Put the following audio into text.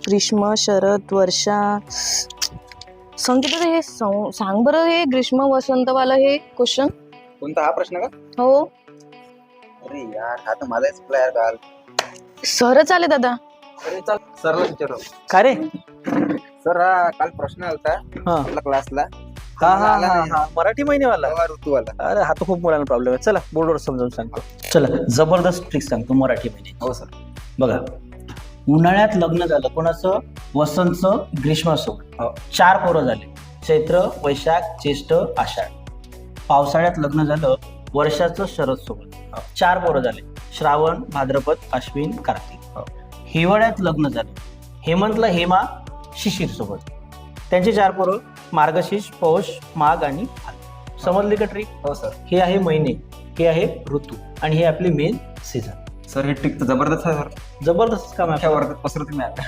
ग्रीष्म, शरद, वर्षा. संगीता हे सांग बरं, हे ग्रीष्म वसंतवाला हे क्वेश्चन. कोणता हा प्रश्न का? हो अरे यार, हा तर माझा चुकला यार काल. सरच आले दादा. अरे चल सरला विचारू. का रे? सर हा काल प्रश्न होता हा आपला क्लासला. हा हा हा हा मराठी महिनेवाला. ऋतूवाला. अरे हा तर खूप मुलांना प्रॉब्लेम आहे. चला बोर्डवर समजावून सांगतो. चला जबरदस्त ट्रिक सांगतो मराठी महिने. हो सर. बघा, उन्हाळ्यात लग्न झालं कोणाचं? वसंतचं ग्रीष्मासोबत. 4 पोरं झाले, चैत्र, वैशाख, ज्येष्ठ, आषाढ. पावसाळ्यात लग्न झालं वर्षाचं शरद सोबत. 4 पोरं झाले, श्रावण, भाद्रपद, अश्विन, कार्तिक. हिवाळ्यात लग्न झालं हेमंतला हेमा, शिशिर सोबत. त्यांची 4 पोरं मार्गशीर्ष, पौष, माघ आणि फाल्गुन. समजली का ट्रिक? हो सर. हे आहे महिने, हे आहे ऋतू आणि हे आपली मेन सीझन. सर हे ट्रिक तर जबरदस्त आहे सर. जबरदस्त काम आहे. अख्ख्या वर्गात पसरत नाही आता.